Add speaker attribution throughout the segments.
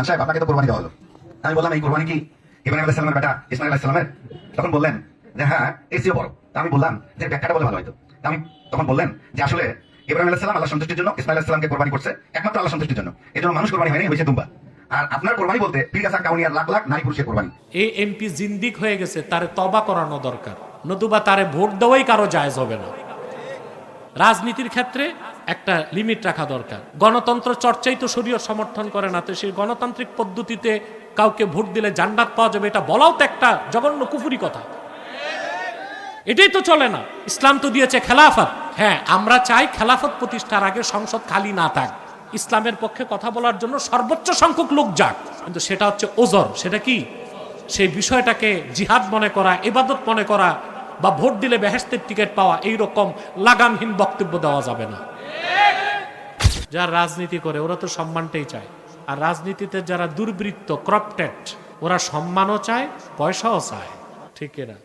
Speaker 1: খান সাহেব আপনাকে তো কোরবানি দেওয়া হলো। আমি বললাম এই কোরবানি কি ইব্রাহিম আলাইহিস সালামের বেটা ইসমাইল আলাইহিস সালামের? তখন বললেন যে হ্যাঁ, এর চেয়েও বড়। তা আমি বললাম যে ব্যাখ্যাটা বলে ভালো হয়তো। আমি তখন বললেন যে আসলে ইব্রাহিম আলাইহিস সালাম আল্লাহ সন্তুষ্টির জন্য ইসমাইল আলাইহিস সালামকে কোরবানি করছে একমাত্র আল্লাহ সন্তুষ্টির জন্য। এজন্য মানুষ কোরবানি হয়নি, হয়েছে দুম্বা। আর আপনার কোরবানি বলতে পিরগাছা কাউনিয়ার লাখ লাখ নারী পুরুষের কোরবানি।
Speaker 2: এই এমপি জিন্দিক হয়ে গেছে, তারে তবা করানো দরকার, নতুবা তারে ভোট দেওয়াই কারো জায়েজ হবে না। রাজনীতির ক্ষেত্রে একটা লিমিট রাখা দরকার। গণতন্ত্র চর্চাই তো শরীয়ত সমর্থন করে না, তো সেই গণতান্ত্রিক পদ্ধতিতে কাউকে ভোট দিলে জান্নাত পাওয়া যাবে, এটা বলাও তো একটা জঘন্য কুফুরি কথা। এটাই তো চলে না। ইসলাম তো দিয়েছে খেলাফত। হ্যাঁ, আমরা চাই খেলাফত প্রতিষ্ঠার আগে সংসদ খালি না থাক, ইসলামের পক্ষে কথা বলার জন্য সর্বোচ্চ সংখ্যক লোক যাক, কিন্তু সেটা হচ্ছে ওজর। সেটা কি? সেই বিষয়টাকে জিহাদ মনে করা, ইবাদত মনে করা, বা ভোট দিলে বেহেশতের টিকিট পাওয়া, এইরকম লাগামহীন বক্তব্য দেওয়া যাবে না। যারা রাজনীতি করে ওরা তো সম্মানটাই চায়, আর রাজনীতিতে যারা দুর্বৃত্ত ক্রপটেড ওরা সম্মানও চায়, পয়সাও চায়, ঠিক না?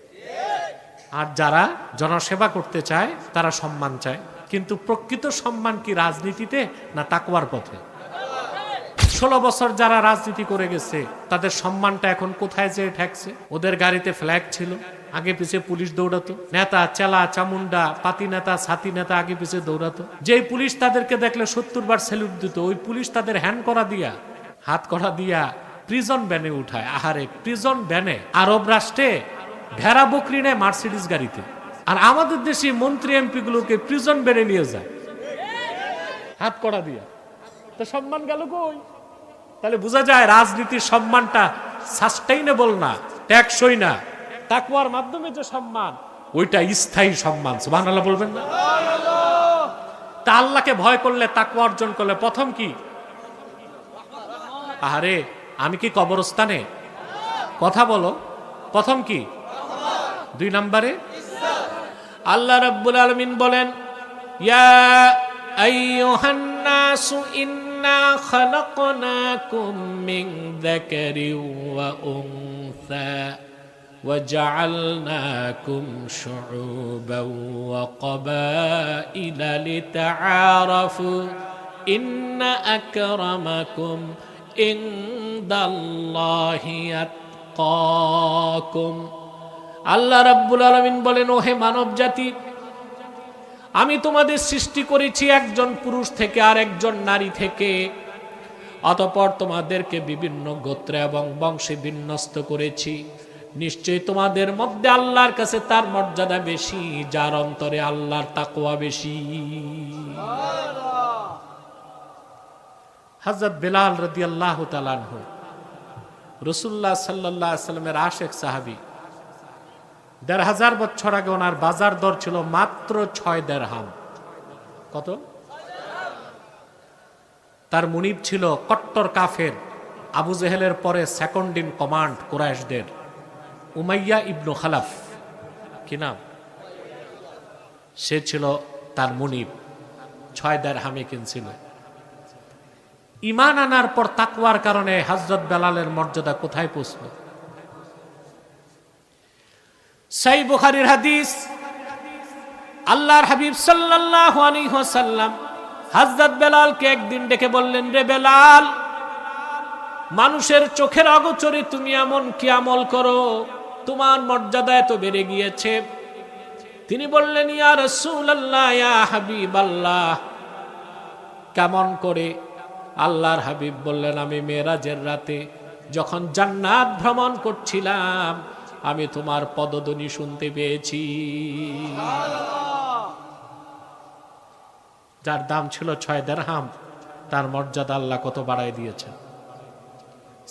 Speaker 2: আর যারা জনসেবা করতে চায় তারা সম্মান চায়। কিন্তু প্রকৃত সম্মান কি রাজনীতিতে না তাকওয়ার পথে? 16 বছর যারা রাজনীতি করে গেছে তাদের সম্মানটা এখন কোথায় যেয়ে ঠেকছে? ওদের গাড়িতে ফ্ল্যাগ ছিল, আগে পিছে পুলিশ দৌড়াতো, নেতা চেলা চামুন্ডা পাতি নেতা ছাতি নেতা আগে পিছে দৌড়াতো। যেই পুলিশ তাদেরকে দেখলে 70 বার স্যালুট দিত, ওই পুলিশ তাদের হ্যান্ড করা দিয়া, হাত করা দিয়া প্রিজন ভ্যানে উঠায়। আহারে, প্রিজন ভ্যানে! আরব রাষ্ট্রে ভেড়া বকরি নেয় মার্সিডিস গাড়িতে, আর আমাদের দেশে মন্ত্রী এমপি গুলোকে প্রিজন ভ্যানে নিয়ে যায় হাত করা দিয়া। তো সম্মান গেল কই? তাহলে বোঝা যায় রাজনীতির সম্মানটা সাস্টেইনেবল না, টেকসই না। তাকওয়ার মাধ্যমে যে সম্মান, ওইটা স্থায়ী সম্মান। সুবহানাল্লাহ বলবেন না? তা আল্লাহকে ভয় করলে, তাকওয়া অর্জন করলে প্রথম কি? আহারে, আমি কি কবরস্থানে? কথা বলো। প্রথম কি? 2 নম্বরে আল্লাহ রাব্বুল আলামিন বলেন, ইয়া আইয়ুহান নাসু ইন্না খালাকনাকুম মিন যাকারিন ওয়া উনসা ওয়া জাআলনাকুম শুউবান ওয়া ক্বাবাইলা লিতাআরাফু ইন্না আকরামাকুম ইনদাল্লাহি আতকাকুম। আল্লাহ রাব্বুল আলামিন বলেন, ওহে মানব জাতি, আমি তোমাদের সৃষ্টি করেছি একজন পুরুষ থেকে আর একজন নারী থেকে, অতঃপর তোমাদেরকে বিভিন্ন গোত্র এবং বংশে বিন্যস্ত করেছি। নিশ্চয়ই তোমাদের মধ্যে আল্লাহর কাছে তার মর্যাদা বেশি, যার অন্তরে আল্লাহর তাকওয়া বেশি। হযরত বেলাল রাদিয়াল্লাহু তাআলা আনহু রাসূলুল্লাহ সাল্লাল্লাহু আলাইহি ওয়াসাল্লামের আশিক সাহাবী। 1500 বছর আগে ওনার বাজার দর ছিল মাত্র 6 দিরহাম। কত? তার মুনিব ছিল কট্টর কাফের, আবু জেহেলের পরে সেকেন্ড ইন কমান্ড কুরাইশদের, উমাইয়া ইবনু খালাফ। কি নাম? সে ছিল তার মুনিব। 6 দিরহামে কিনছিল। ঈমান আনার পর তাকওয়ার কারণে হযরত বেলালের মর্যাদা কোথায় পৌঁছলো? সহিহ বুখারীর হাদিস, আল্লাহর হাবিব সাল্লাল্লাহু আলাইহি ওয়াসাল্লাম হযরত বেলালকে একদিন ডেকে বললেন, রে বেলাল, মানুষের চোখের অগোচরে তুমি এমন কি আমল করো, তোমার মর্যাদা এত বেড়ে গিয়েছে? তিনি বললেন, ইয়া রাসূলুল্লাহ, ইয়া হাবিবাল্লাহ, কেমন করে? আল্লাহর হাবিব বললেন, আমি মেরাজের রাতে যখন জান্নাত ভ্রমণ করছিলাম, আমি তোমার পদধ্বনি শুনতে পেয়েছি। যার দাম ছিল 6 দিরহাম, তার মর্যাদা আল্লাহ কত বাড়ায় দিয়েছেন।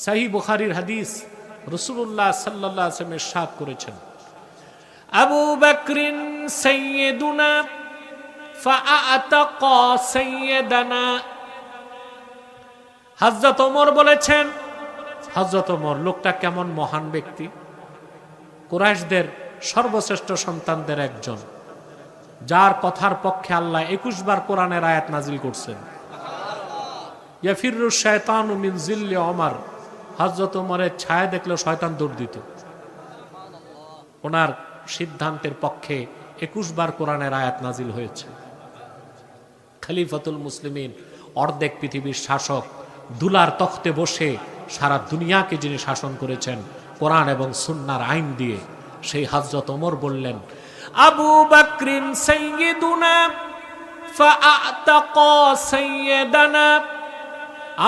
Speaker 2: সহিহ বুখারীর হাদিস, রাসূলুল্লাহ সাল্লাল্লাহু আলাইহি ওয়াসাল্লাম ইরশাদ করেছেন, আবু বকরিন সাইয়্যিদুনা ফাআতাকা সাইয়্যিদানা। হযরত ওমর বলেছেন, হযরত ওমর লোকটা কেমন মহান ব্যক্তি, কুরাইশদের সর্বশ্রেষ্ঠ সন্তানদের একজন, যার কথার পক্ষে আল্লাহ 21 বার কোরআনের আয়াত নাজিল করছেন। ইয়াফিরু শায়তানু মিন জিল্লি ওমর, হযরত ওমরের ছায়া দেখলে শয়তান দৌড় দিত। ওনার সিদ্ধান্তের পক্ষে 21 বার কোরআনের আয়াত নাজিল হয়েছে। খলিফাতুল মুসলিমিন, অর্ধেক পৃথিবীর শাসক, দুলার তখতে বসে সারা দুনিয়াকে যিনি শাসন করেছেন কোরআন এবং সুন্নাহর আইন দিয়ে, সেই হযরত ওমর বললেন, আবু বকরিন সাইয়্যিদুনা ফাআতাকা সাইয়্যিদানা,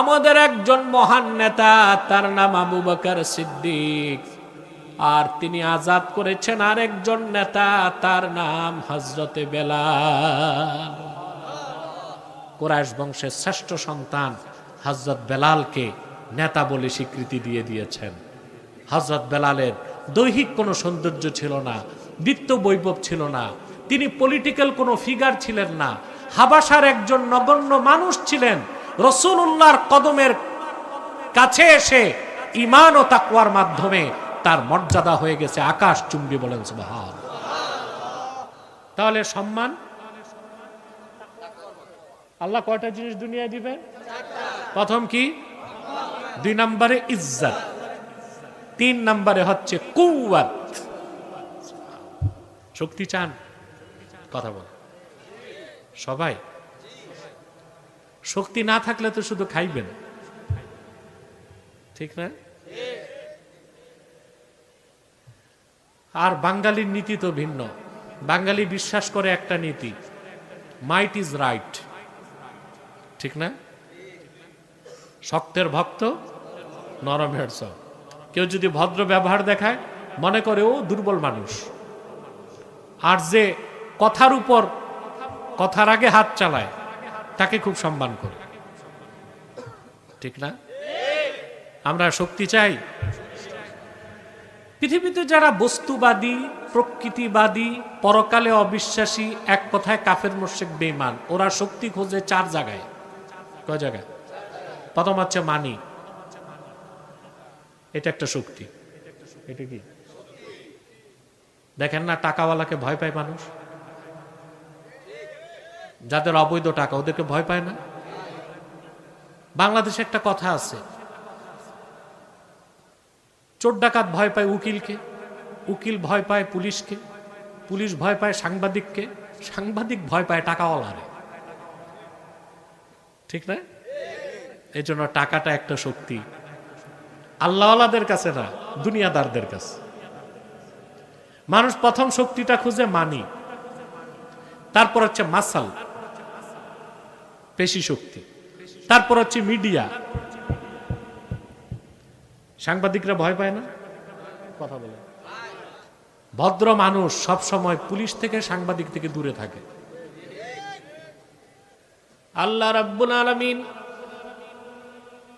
Speaker 2: আমাদের একজন মহান নেতা, তার নাম আবু বকর সিদ্দিক, আর তিনি আজাদ করেছেন আরেকজন নেতা, তার নাম হযরতে বেলাল। কুরাইশ বংশের শ্রেষ্ঠ সন্তান হযরত বেলালকে নেতা বলে স্বীকৃতি দিয়ে দিয়েছেন। হযরত বেলালের দৈহিক কোনো সৌন্দর্য ছিল না, বিত্ত বৈভব ছিল না, তিনি পলিটিক্যাল কোনো ফিগার ছিলেন না, হাবাসার একজন নগণ্য মানুষ ছিলেন। রাসূলুল্লাহর কদমের কাছে এসে ঈমান ও তাকওয়ার মাধ্যমে তার মর্যাদা হয়ে গেছে আকাশ চুম্বি, বলেন সুবহানাল্লাহ। তাহলে সম্মান আল্লাহ কয়টা জিনিস দুনিয়ায় দিবেন? প্রথম কি? 2 নম্বরে ইজ্জত, 3 নম্বরে হচ্ছে কুওয়াত। শক্তি চান? কথা বল সবাই। শক্তি না থাকলে তো শুধু খাইবেন, ঠিক না? আর বাঙালির নীতি তো ভিন্ন। বাঙালি বিশ্বাস করে একটা নীতি, মাইট ইজ রাইট, ঠিক না? শক্তের ভক্ত নরমের সব। কেউ যদি ভদ্র ব্যবহার দেখায় মনে করে ও দুর্বল মানুষ, আর যে কথার উপর কথার আগে হাত চালায় তাকে খুব সম্মান করে, ঠিক না? আমরা শক্তি চাই। পৃথিবীতে যারা বস্তুবাদী, প্রকৃতিবাদী, পরকালে অবিশ্বাসী, এক কথায় কাফের মুশরিক বেঈমান, ওরা শক্তি খোঁজে 4 জায়গায়। কয় জায়গায়? প্রথম হচ্ছে মানি, এটা একটা শক্তি। এটা কি দেখেন না, টাকাওয়ালাকে ভয় পায় মানুষ, যাদের অবৈধ টাকা ওদেরকে ভয় পায় না। বাংলাদেশে একটা কথা আছে, চোর ডাকাত ভয় পায় উকিলকে, উকিল ভয় পায় পুলিশকে, পুলিশ ভয় পায় সাংবাদিককে, সাংবাদিক ভয় পায় টাকাওয়ালারে, ঠিক না? এই জন্য টাকাটা একটা শক্তি, আল্লাহওয়ালাদের কাছে না, দুনিয়াদারদের কাছে। মানুষ প্রথম শক্তিটা খুঁজে মানি, তারপর হচ্ছে মাসাল, পেশি শক্তি, তারপর হচ্ছে মিডিয়া। সাংবাদিকরা ভয় পায় না? কথা বলে। ভদ্র মানুষ সব সময় পুলিশ থেকে, সাংবাদিক থেকে দূরে থাকে। আল্লাহ রাব্বুল আলামিন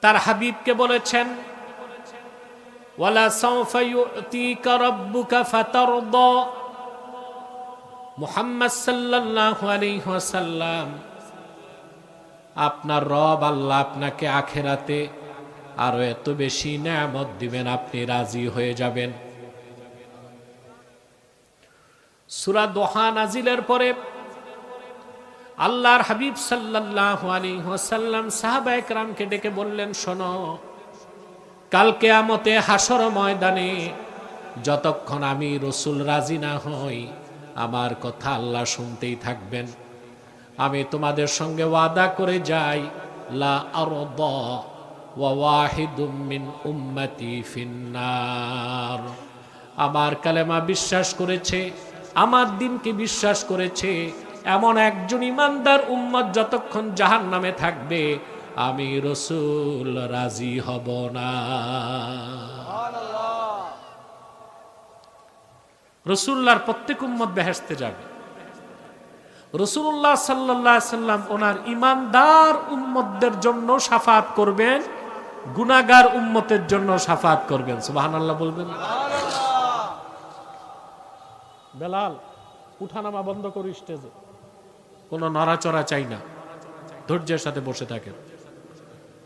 Speaker 2: তার হাবিবকে বলেছেন, ওয়ালা সাউফা ইউতিকা রাব্বুকা ফাতারদা। মুহাম্মদ সাল্লাল্লাহু আলাইহি ওয়াসাল্লাম, আপনার রব আল্লাহ আপনাকে আখিরাতে আরো এত বেশি নেয়ামত দিবেন, আপনি রাজি হয়ে যাবেন। সূরা দোহা নাজিলের পরে আল্লাহর হাবিব সাল্লাল্লাহু আলাইহি ওয়াসাল্লাম সাহাবায়ে কেরামকে ডেকে বললেন, শোনো, কাল কিয়ামতে হাসর ময়দানে যতক্ষণ আমি রাসূল রাজি না হই, আমার কথা আল্লাহ শুনতেই থাকবেন। আমি তোমাদের সঙ্গে ওয়াদা করে যাই, লা আরদা ওয়া ওয়াহিদুম মিন উম্মতি ফিন্নার। আমার কালেমা বিশ্বাস করেছে, আমার দিনকে বিশ্বাস করেছে এমন একজন ইমানদার উম্মত যতক্ষণ জাহান্নামে থাকবে, আমি রাসূল রাজি হব না। রাসূলুল্লাহর প্রত্যেক উম্মত বেহেশতে যাবে। রাসূলুল্লাহ সাল্লাল্লাহু আলাইহি সাল্লাম ওনার ইমানদার উম্মতদের জন্য শাফাত করবেন, গুনাহগার উম্মতের জন্য শাফাত করবেন। সুবহানাল্লাহ বলবেন। বেলাল, উঠানামা বন্ধ করো স্টেজে, কোনো নড়াচড়া চাই না, ধৈর্যের সাথে বসে থাকেন।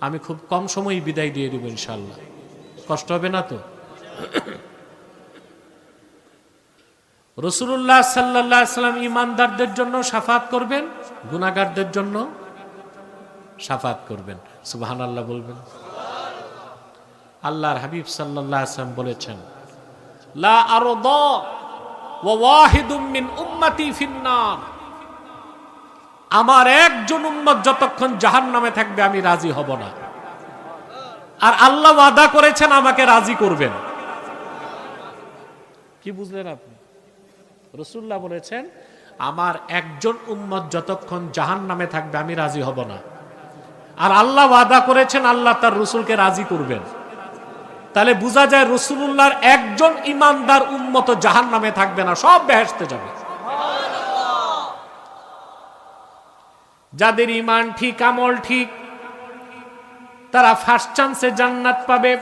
Speaker 2: আমি খুব কম সময় বিদায় দিয়ে দেব ইনশাআল্লাহ, কষ্ট হবে না তো? রাসূলুল্লাহ সাল্লাল্লাহু আলাইহি সাল্লাম ইমানদারদের জন্য শাফাত করবেন, গুনাহগারদের জন্য শাফাত করবেন। সুবহানাল্লাহ বলবেন। আল্লাহর হাবিব সাল্লাল্লাহু আলাইহি সাল্লাম বলেছেন, লা আরদা ওয়া ওয়াহিদুম মিন উম্মতি ফিন্নার। আমার একজন উম্মত যতক্ষণ জাহান্নামে থাকবে আমি রাজি হব না। আর আল্লাহ ওয়াদা করেছেন আমাকে রাজি করবেন। কি বুঝলেন আপনি? রাসূলুল্লাহ বলেছেন আমার একজন উম্মত যতক্ষণ জাহান্নামে থাকবে আমি রাজি হব না, আর আল্লাহ ওয়াদা করেছেন আল্লাহ তার রাসূলকে রাজি করবেন। তাহলে বোঝা যায় রাসূলুল্লাহর একজন ইমানদার উম্মত জাহান্নামে থাকবে না, সব বেহেশতে যাবে। যাদের ইমান ঠিক, আমল ঠিক, তারা ফার্স্ট চান্সে জান্নাত পাবে।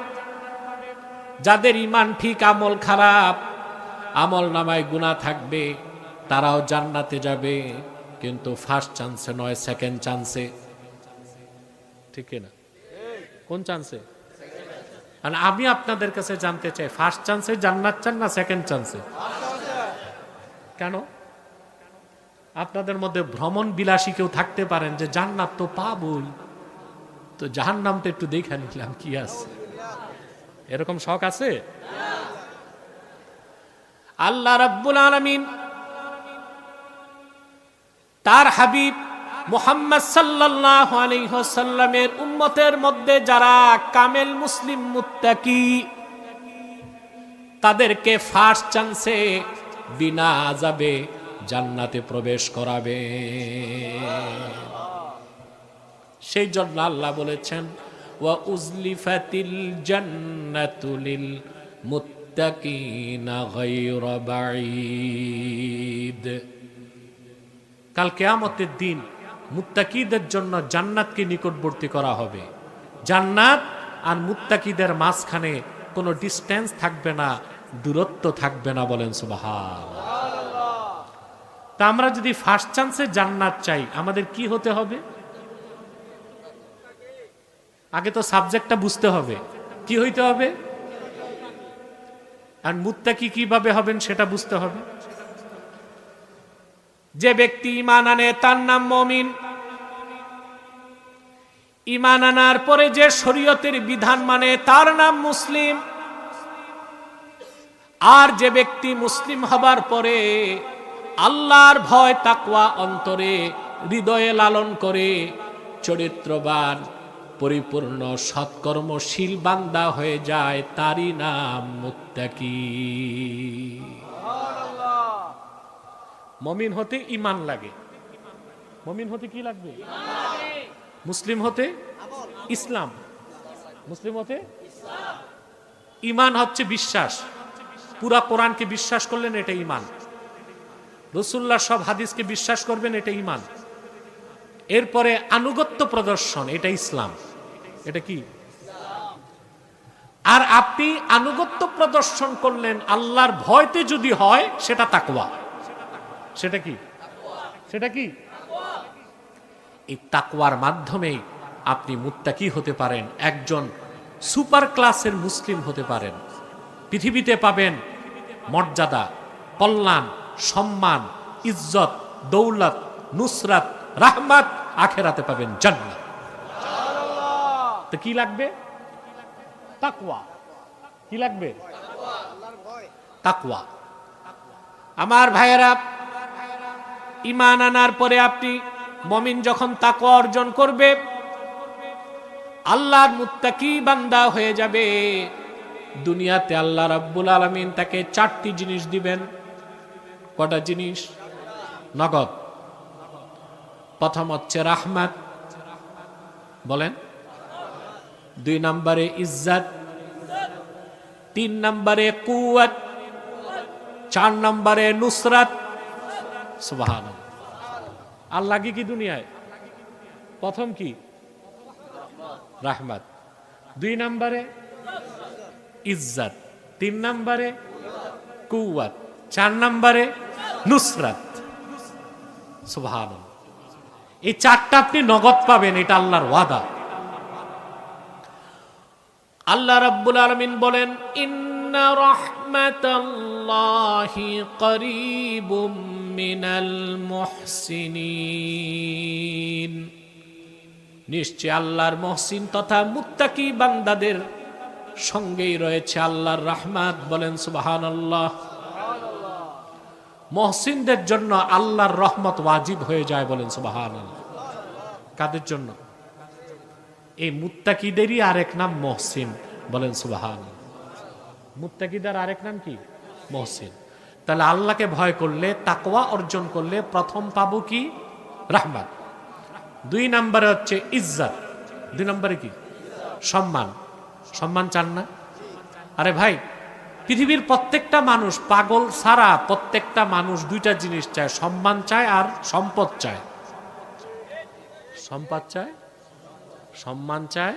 Speaker 2: যাদের ইমান ঠিক, আমল খারাপ, আমল নামায় গুনাহ থাকবে, তারাও জান্নাতে যাবে, কিন্তু ফার্স্ট চান্সে নয়, সেকেন্ড চান্সে। ঠিক না? কোন চান্সে? আর আমি আপনাদের কাছে জানতে চাই, ফার্স্ট চান্সে জান্নাত চান না সেকেন্ড চান্সে? কেন? আপনাদের মধ্যে ভ্রমণ বিলাসী কেউ থাকতে পারেন যে জান্নাত তো পাবই, তো জাহান্নামটা একটু দেখে নিলাম কি আছে, এরকম শখ আছে? আল্লাহ রাব্বুল আলামিন তার হাবিব মুহাম্মদ সাল্লাল্লাহু আলাইহি ওয়াসাল্লামের উম্মতের মধ্যে যারা কামেল মুসলিম মুত্তাকি, তাদেরকে ফার্স্ট চান্সে বিনা আযাবে জান্নাতে প্রবেশ করাবে। সেই জন্য আল্লাহ বলেছেন ওয়া উজলিফাতিল জান্নাতু লিল মুত্তাকিনা গায়রা বাঈদ। কাল কিয়ামতের দিন মুত্তাকিদের জন্য জান্নাতকে নিকটবর্তী করা হবে। জান্নাত আর মুত্তাকিদের মাঝখানে কোনো ডিস্টেন্স থাকবে না, দূরত্ব থাকবে না। বলেন সুবহানাল্লাহ। তা আমরা যদি ফার্স্ট চান্সে জান্নাত চাই আমাদের কি হতে হবে? আগে তো সাবজেক্টটা বুঝতে হবে, কি হইতে হবে, আর মুত্তাকি কিভাবে হবেন সেটা বুঝতে হবে। যে ব্যক্তি ঈমান আনে তার নাম মুমিন। ঈমান আনার পরে যে শরীয়তের বিধান মানে তার নাম মুসলিম। আর যে ব্যক্তি মুসলিম হবার পরে আল্লাহর ভয় তাকওয়া অন্তরে হৃদয়ে লালন করে চরিত্রবান পরিপূর্ণ সৎকর্মশীল বান্দা হয়ে যায়, তারই নাম মুত্তাকি। মুমিন হতে ঈমান লাগে। মুমিন হতে কি লাগবে? মুসলিম হতে ইসলাম। মুসলিম হতে ঈমান হচ্ছে বিশ্বাস। পুরা কোরআনকে বিশ্বাস করলেন, এটা ঈমান। রাসূলুল্লাহর সব হাদিসকে বিশ্বাস করবেন, এটা ঈমান। এরপরে আনুগত্য প্রদর্শন, এটা ইসলাম। এটা কি? আর আপনি আনুগত্য প্রদর্শন করলেন আল্লাহর ভয়তে যদি হয়, সেটা তাকওয়া। সেটা কি? সেটা কি? এই তাকওয়ার মাধ্যমেই আপনি মুত্তাকি হতে পারেন, একজন সুপার ক্লাসের মুসলিম হতে পারেন। পৃথিবীতে পাবেন মর্যাদা, কল্যাণ, সম্মান, ইজ্জত, দৌলত, নুসরাত, রাহমাত। আখেরাতে পাবেন জান্নাত। তো কি লাগবে? তাকওয়া। কি লাগবে? তাকওয়া। আমার ভাইয়েরা, ঈমান আনার পরে আপনি মুমিন যখন তাকওয়া অর্জন করবে, আল্লাহর মুত্তাকি বান্দা হয়ে যাবে, দুনিয়াতে আল্লাহ রাব্বুল আলামিন তাকে 4টি জিনিস দিবেন। কটা জিনিস? নগদ। প্রথম হচ্ছে রাহমাত, বলেন। 2 নম্বরে ইজ্জত, 3 নম্বরে কুওয়াত, 4 নম্বরে নুসরাত। সুবহানাল্লাহ। আর লাগে কি দুনিয়ায়? প্রথম কি? রাহমাত। 2 নম্বরে ইজ্জত, 3 নম্বরে কুওয়াত, 4 নম্বরে নুসরাত। সুবহানাল্লাহ। এই 4টা আপনি নগদ পাবেন, এটা আল্লাহর ওয়াদা। আল্লাহ রাব্বুল আলামিন বলেন ইন্না রাহমাতাল্লাহি করিবুম মিনাল মুহসিনিন। নিশ্চয় আল্লাহর মুহসিন তথা মুত্তাকি বান্দাদের সঙ্গেই রয়েছে আল্লাহর রহমত। বলেন সুবহানাল্লাহ। মুহসিনদের জন্য আল্লাহর রহমত ওয়াজিব হয়ে যায়। বলেন সুবহানাল্লাহ। কাদের জন্য? এই মুত্তাকিদেরই আরেক নাম মহসিন। বলেন সুবহান। মুত্তাকিদের আরেক নাম কি? মহসিন। তাহলে আল্লাহকে ভয় করলে, তাকওয়া অর্জন করলে প্রথম পাবো কি? রাহমাত। 2 নম্বরে হচ্ছে ইজ্জত। 2 নম্বরে কি? সম্মান। সম্মান চান না? আরে ভাই, পৃথিবীর প্রত্যেকটা মানুষ, পাগল ছাড়া প্রত্যেকটা মানুষ 2টা জিনিস চায়, সম্মান চায় আর সম্পদ চায়। সম্পদ চায়, সম্মান চায়,